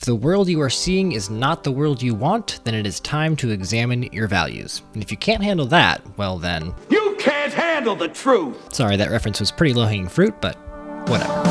the world you are seeing is not the world you want, then it is time to examine your values. And if you can't handle that, well then... You can't handle the truth! Sorry, that reference was pretty low-hanging fruit, but whatever.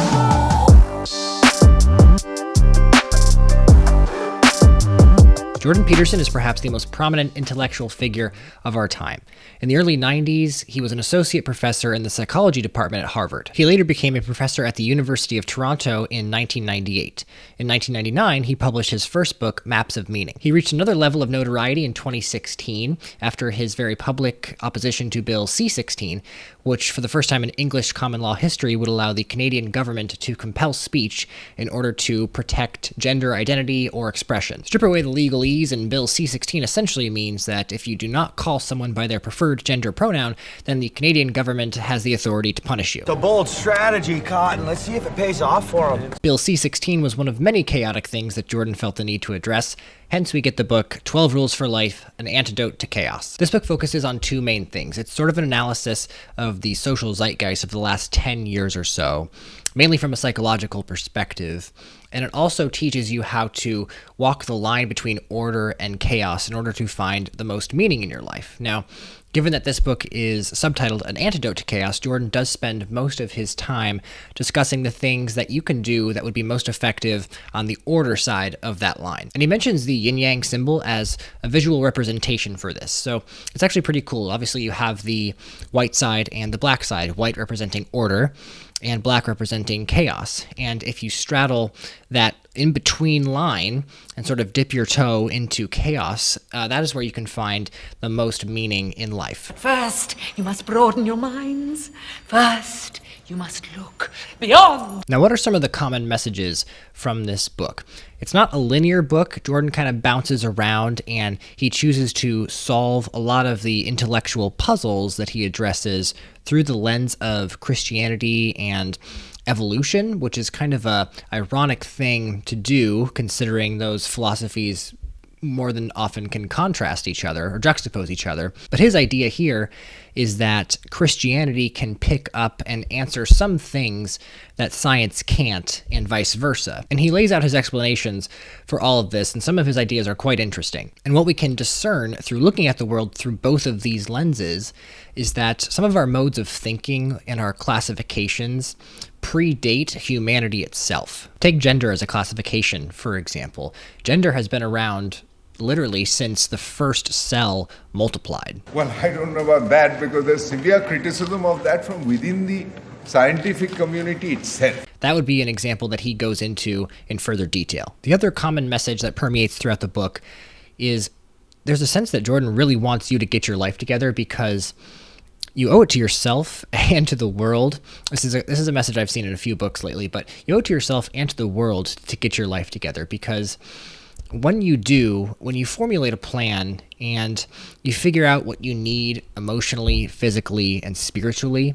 Jordan Peterson is perhaps the most prominent intellectual figure of our time. In the early 90s, he was an associate professor in the psychology department at Harvard. He later became a professor at the University of Toronto in 1998. In 1999, he published his first book, Maps of Meaning. He reached another level of notoriety in 2016 after his very public opposition to Bill C-16, which for the first time in English common law history would allow the Canadian government to compel speech in order to protect gender identity or expression. Strip away the legalese, and Bill C-16 essentially means that if you do not call someone by their preferred gender pronoun, then the Canadian government has the authority to punish you. It's a bold strategy, Cotton. Let's see if it pays off for him. Bill C-16 was one of many chaotic things that Jordan felt the need to address. Hence, we get the book 12 Rules for Life, An Antidote to Chaos. This book focuses on two main things. It's sort of an analysis of the social zeitgeist of the last 10 years or so, mainly from a psychological perspective. And it also teaches you how to walk the line between order and chaos in order to find the most meaning in your life. Now, given that this book is subtitled An Antidote to Chaos, Jordan does spend most of his time discussing the things that you can do that would be most effective on the order side of that line. And he mentions the yin-yang symbol as a visual representation for this. So it's actually pretty cool. Obviously, you have the white side and the black side, white representing order and black representing chaos. And if you straddle that in-between line and sort of dip your toe into chaos, that is where you can find the most meaning in life. First, you must broaden your minds. First, you must look beyond. Now, what are some of the common messages from this book? It's not a linear book. Jordan kind of bounces around and he chooses to solve a lot of the intellectual puzzles that he addresses through the lens of Christianity and evolution, which is kind of a ironic thing to do considering those philosophies more than often can contrast each other or juxtapose each other. But his idea here is that Christianity can pick up and answer some things that science can't, and vice versa. And he lays out his explanations for all of this, and some of his ideas are quite interesting. And what we can discern through looking at the world through both of these lenses is that some of our modes of thinking and our classifications predate humanity itself. Take gender as a classification, for example. Gender has been around literally since the first cell multiplied. Well, I don't know about that because there's severe criticism of that from within the scientific community itself. That would be an example that he goes into in further detail. The other common message that permeates throughout the book is there's a sense that Jordan really wants you to get your life together because you owe it to yourself and to the world. This is a message I've seen in a few books lately, but you owe it to yourself and to the world to get your life together, because when you formulate a plan and you figure out what you need emotionally, physically, and spiritually,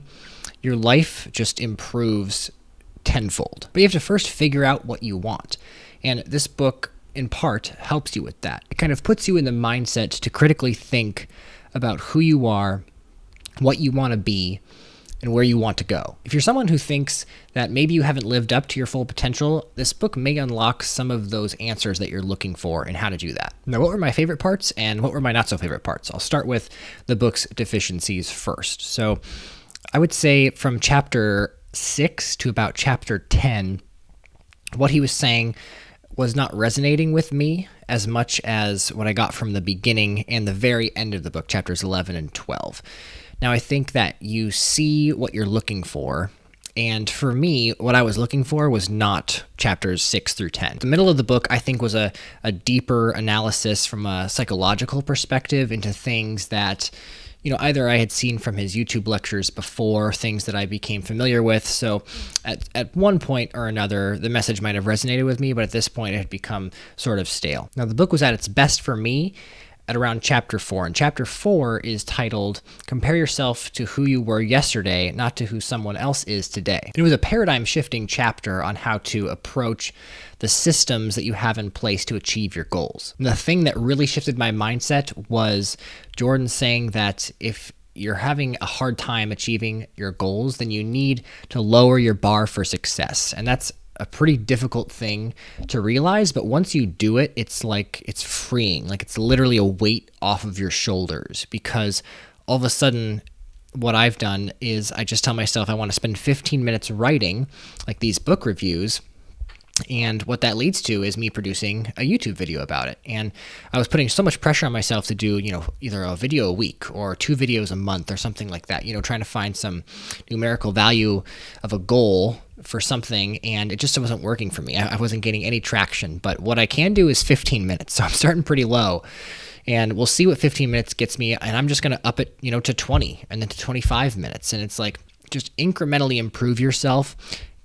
your life just improves tenfold. But you have to first figure out what you want. And this book, in part, helps you with that. It kind of puts you in the mindset to critically think about who you are, what you want to be, and where you want to go. If you're someone who thinks that maybe you haven't lived up to your full potential, this book may unlock some of those answers that you're looking for and how to do that. Now, what were my favorite parts and what were my not so favorite parts? I'll start with the book's deficiencies first. So I would say from chapter 6 to about chapter 10, what he was saying was not resonating with me as much as what I got from the beginning and the very end of the book, chapters 11 and 12. Now, I think that you see what you're looking for, and for me, what I was looking for was not chapters 6 through 10. The middle of the book, I think, was a deeper analysis from a psychological perspective into things that, either I had seen from his YouTube lectures before, things that I became familiar with. So at one point or another, the message might have resonated with me, but at this point, it had become sort of stale. Now, the book was at its best for me at around chapter 4. And chapter 4 is titled, Compare Yourself to Who You Were Yesterday, Not to Who Someone Else Is Today. It was a paradigm-shifting chapter on how to approach the systems that you have in place to achieve your goals. And the thing that really shifted my mindset was Jordan saying that if you're having a hard time achieving your goals, then you need to lower your bar for success. And that's a pretty difficult thing to realize, but once you do it, it's like it's freeing. Like it's literally a weight off of your shoulders, because all of a sudden what I've done is I just tell myself I want to spend 15 minutes writing like these book reviews. And what that leads to is me producing a YouTube video about it. And I was putting so much pressure on myself to do, either a video a week or 2 videos a month or something like that, trying to find some numerical value of a goal for something. And it just wasn't working for me. I wasn't getting any traction. But what I can do is 15 minutes. So I'm starting pretty low. And we'll see what 15 minutes gets me. And I'm just going to up it, to 20 and then to 25 minutes. And it's like just incrementally improve yourself.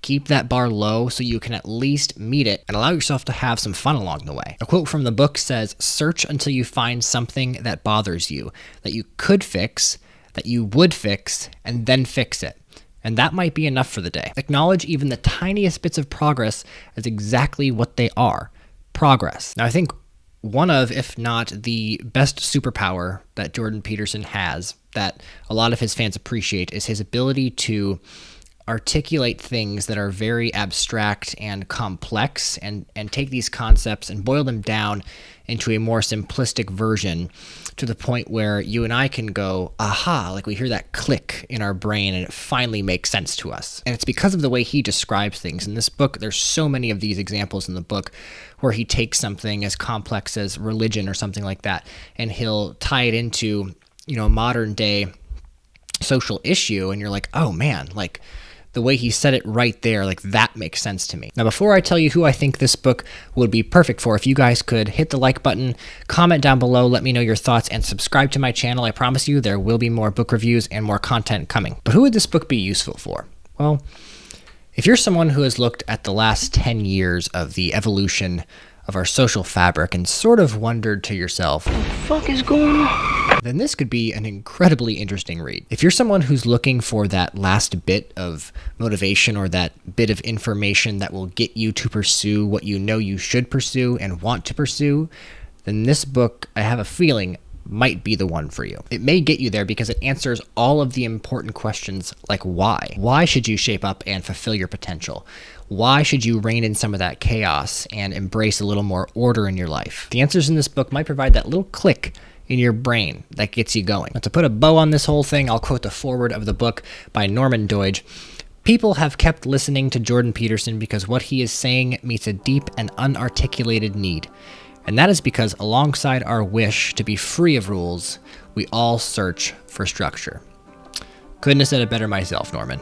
Keep that bar low so you can at least meet it and allow yourself to have some fun along the way. A quote from the book says, "Search until you find something that bothers you, that you could fix, that you would fix, and then fix it. And that might be enough for the day." Acknowledge even the tiniest bits of progress as exactly what they are, progress. Now, I think one of, if not the best superpower that Jordan Peterson has, that a lot of his fans appreciate, is his ability to articulate things that are very abstract and complex, and take these concepts and boil them down into a more simplistic version, to the point where you and I can go, aha, like we hear that click in our brain and it finally makes sense to us. And it's because of the way he describes things. In this book, there's so many of these examples in the book where he takes something as complex as religion or something like that, and he'll tie it into, a modern day social issue, and you're like, oh man, like the way he said it right there, like that makes sense to me. Now, before I tell you who I think this book would be perfect for, if you guys could hit the like button, comment down below, let me know your thoughts, and subscribe to my channel. I promise you there will be more book reviews and more content coming. But who would this book be useful for? Well, if you're someone who has looked at the last 10 years of the evolution of our social fabric and sort of wondered to yourself, what the fuck is going on? Then this could be an incredibly interesting read. If you're someone who's looking for that last bit of motivation or that bit of information that will get you to pursue what you know you should pursue and want to pursue, then this book, I have a feeling, might be the one for you. It may get you there because it answers all of the important questions like why. Why should you shape up and fulfill your potential? Why should you rein in some of that chaos and embrace a little more order in your life? The answers in this book might provide that little click in your brain that gets you going. Now, to put a bow on this whole thing, I'll quote the foreword of the book by Norman Doidge. "People have kept listening to Jordan Peterson because what he is saying meets a deep and unarticulated need. And that is because alongside our wish to be free of rules, we all search for structure." Couldn't have said it better myself, Norman.